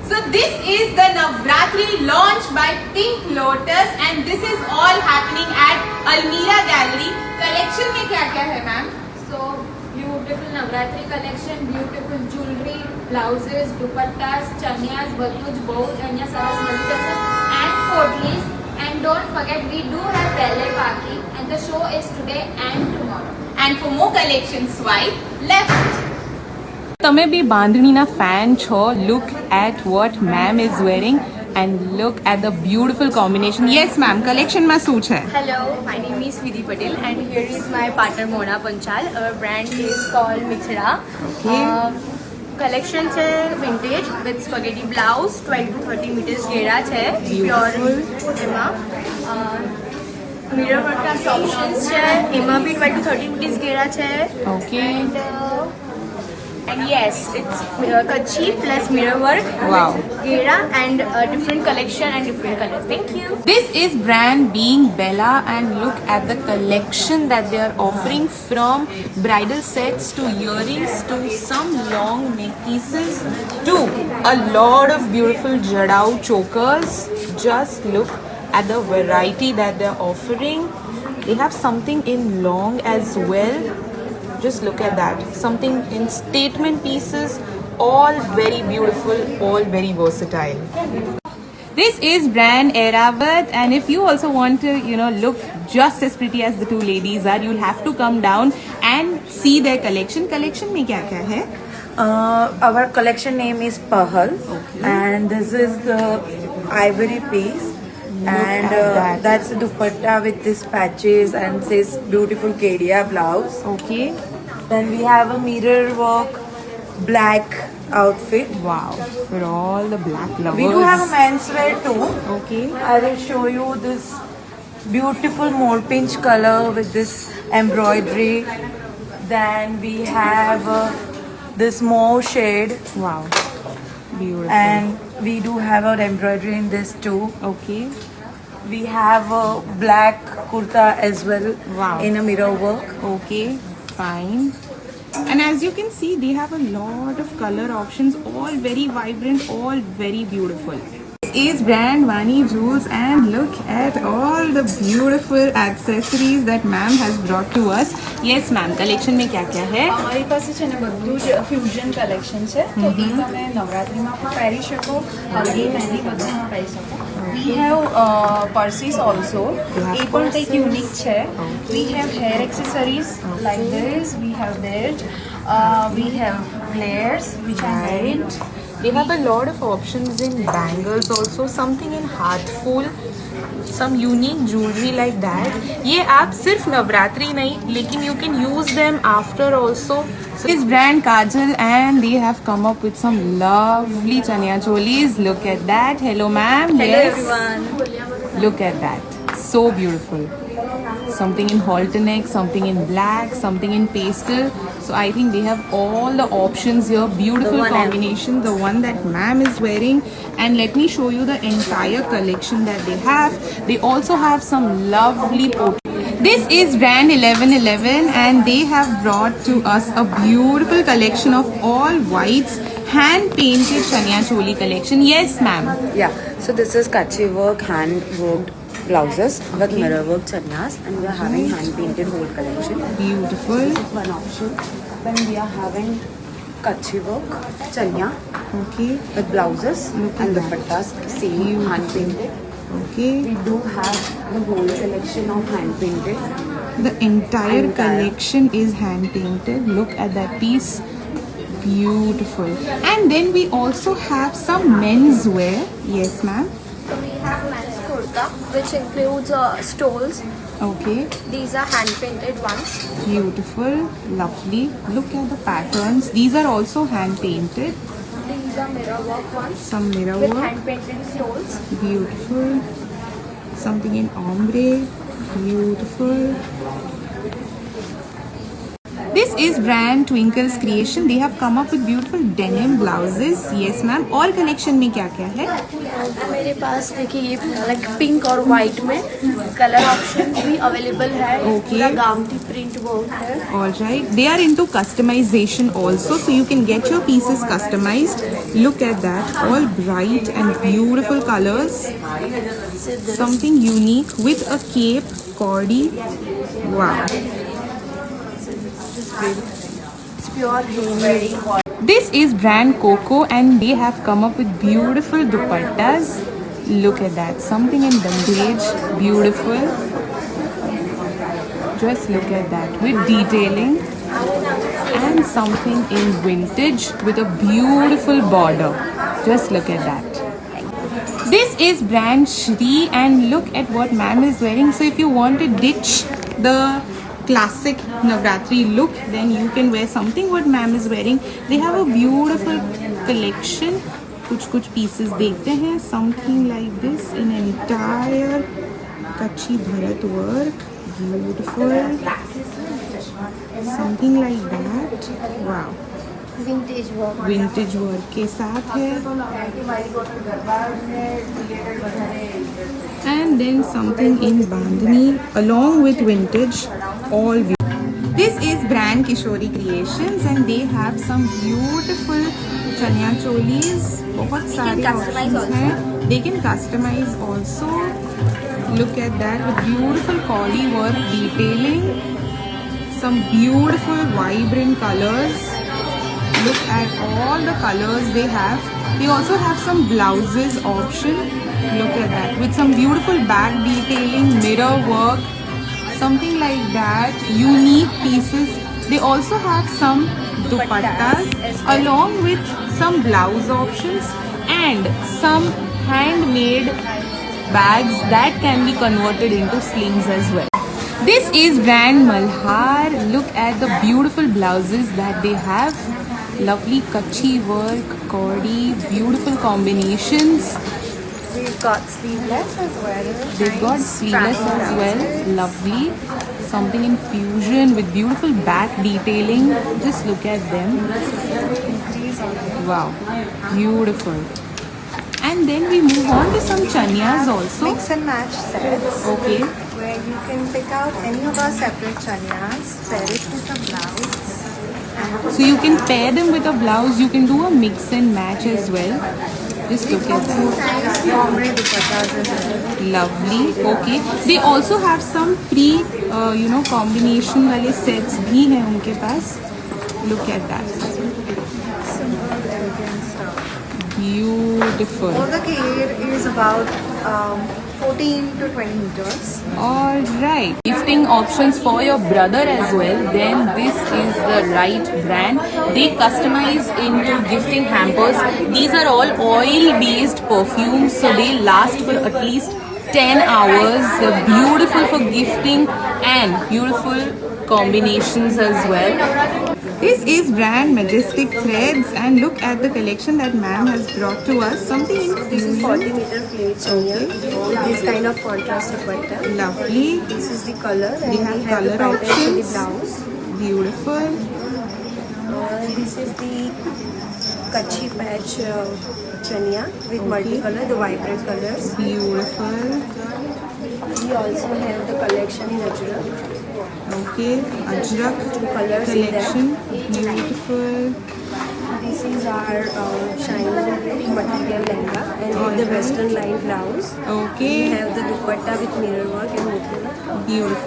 So this is the Navratri launch by Pink Lotus and this is all happening at Almira Gallery. Collection में क्या क्या है ma'am? So beautiful Navratri collection, beautiful jewelry, blouses, dupattas, chanyas, બધું જ બહુ જ અહીંયા સરસ મળી જશે and potlis. And don't forget we do have ballet party and the show is today and tomorrow. And for more collection swipe left. તમે બી બાંધણીના ફેન છો. Look at what ma'am is wearing and look at the beautiful combination. Yes ma'am, collection માં શું છે? Hello, my name is Vidhi Patel and here is my partner Mona Panchal. Our brand is called Mithra. Okay. Collection છે vintage with spaghetti blouse, 12 to 30 meters ઘેરા છે pure એમાં mirror work ના options છે એમાં બી 12 to 30 meters ઘેરા છે. Okay. And yes, it's kachi plus mirror work. Wow. Ghera and different collection and different colors. Thank you. This is brand Being Bella and look at the collection that they are offering, from bridal sets to earrings to some long neck pieces to a lot of beautiful jadao chokers. Just look at the variety that they are offering. They have something in long as well. Just look at that. Something in statement pieces, all very beautiful, all very versatile. This is brand Airavat and if you also want to, look just as pretty as the two ladies are, you'll have to come down and see their collection. Collection mein kya kya hai? Our collection name is Pahal. Okay. And this is the ivory piece. And that's the dupatta with these patches and this beautiful Kedia blouse. Okay. Then we have a mirror work black outfit. Wow. For all the black lovers. We do have a menswear too. Okay. I will show you this beautiful more pinch color with this embroidery. Then we have this mauve shade. Wow. Beautiful. And we do have our embroidery in this too. Okay. We have a black kurta as well. Wow. In a mirror work. Okay, fine. And as you can see, they have a lot of color options, all very vibrant, all very beautiful. This is brand Vani Jewels and look at all the beautiful accessories that ma'am has brought to us. Yes ma'am, collection में क्या क्या है? અમારી પાસે છે ને બધું જ ફ્યુઝન કલેક્શન છે તો એ તમે નવરાત્રિમાં પણ પહેરી શકો, હલ્દી મહેંદી બધામાં પહેરી શકો. વી હેવ પર્સીસ ઓલ્સો, એ પણ કંઈક યુનિક છે. We have hair accessories like this, we have belt, we have flares which are varied. They have a lot of options in bangles also, something in heartful, some unique jewelry like that. ये आप सिर्फ नवरात्रि नहीं, लेकिन you can use them after also. So this brand Kajal and they have come up with some lovely chania cholis. Look at that. Hello ma'am. Hello Yes. everyone. Look at that. So beautiful. Something in halter neck, something in black, something in pastel. So I think they have all the options here. Beautiful combination. The one that ma'am is wearing. And let me show you the entire collection that they have. They also have some lovely This is brand 1111 and they have brought to us a beautiful collection of all whites, hand painted chania choli collection. Yes ma'am. Yeah, so this is kachi work, hand worked blouses with mirror work chanyas, and we are having hand painted whole collection. Beautiful. This is one option. Then we are having kachi work chanya Okay. with blouses Look and at that. dupattas, same hand painted. Okay. We do have the whole collection of hand painted. The entire collection is hand painted. Look at that piece. Beautiful. And then we also have some men's wear. Yes ma'am. So we have men's kurta which includes stoles. Okay. These are hand painted ones. Beautiful. Lovely. Look at the patterns. These are also hand painted. These are mirror work ones Some mirror with work. hand painted stoles. Beautiful. Something in ombre. Beautiful. This is brand Twinkle's Creation. They have come up with beautiful denim blouses. Yes, ma'am. और collection में क्या क्या है? मेरे पास देखिए ये like pink और white में कलर ऑप्शन भी अवेलेबल है. Okay. पूरा गाउटी प्रिंट वर्क है. All right. They are into customization also, so you can get your pieces customized. Look at that. All bright and beautiful colors. Something unique with a cape, cordy. Wow. It's pure handmade. This is brand Coco and they have come up with beautiful dupattas. Look at that. Something in bandage. Beautiful. Just look at that. With detailing. And something in vintage with a beautiful border. Just look at that. This is brand Shri and look at what ma'am is wearing. So if you want to ditch the classic Navratri look, then you can wear something what ma'am is wearing. They have a beautiful collection. कुछ pieces देखते हैं. Something like this in entire Kachi Bharat work. Beautiful. Something like that. Wow. Vintage work. Vintage work के साथ है. And then something in bandhani along with vintage. All this is brand Kishori Creations and they have some beautiful chanya cholis. बहुत सारे options हैं. They can customize also. Look at that with beautiful cordy work detailing. Some beautiful vibrant colors. Look at all the colors they have. They also have some blouses option. Look at that with some beautiful back detailing, mirror work, something like that. Unique pieces. They also have some dupattas along with some blouse options and some handmade bags that can be converted into slings as well. This is brand Malhar. Look at the beautiful blouses that they have. Lovely Kachi work, cordy, beautiful combinations. We've got sleeveless as well. They've got sleeveless as well. Lovely. Something in fusion with beautiful back detailing. Just look at them. Wow. Beautiful. And then we move on to some chanyas also. Mix and match sets. Okay. Where you can pick out any of our separate chanyas, pair it with a blouse. So you can pair them with a blouse. You can do a mix and match as well. Just look at that. Ombre dupattas as well. Lovely. Okay. They also have some combination वाले sets भी हैं उनके पास. Look at that. Simple, elegant stuff. Beautiful. All the care is about 14 to 20 meters. All right. Gifting options for your brother as well. Then this is the right brand. They customize into gifting hampers. These are all oil-based perfumes, so they last for at least 10 hours. They're beautiful for gifting and beautiful combinations as well. This is brand Majestic Threads and look at the collection that ma'am has brought to us. Something in This is fusion. 40-meter plate chanya with this kind of contrast dupatta. Lovely. This is the color and They have we have color the pattern for the options. blouse. Beautiful. This is the Kachi patch chanya with multicolor, the vibrant colors. Beautiful. We also have the collection in Ajrak. Okay. Ajrak Two colors in there. collection. Beautiful. This is our shiny material lehenga and with the western line blouse. Okay. We have the dupatta with mirror work and motif. Beautiful.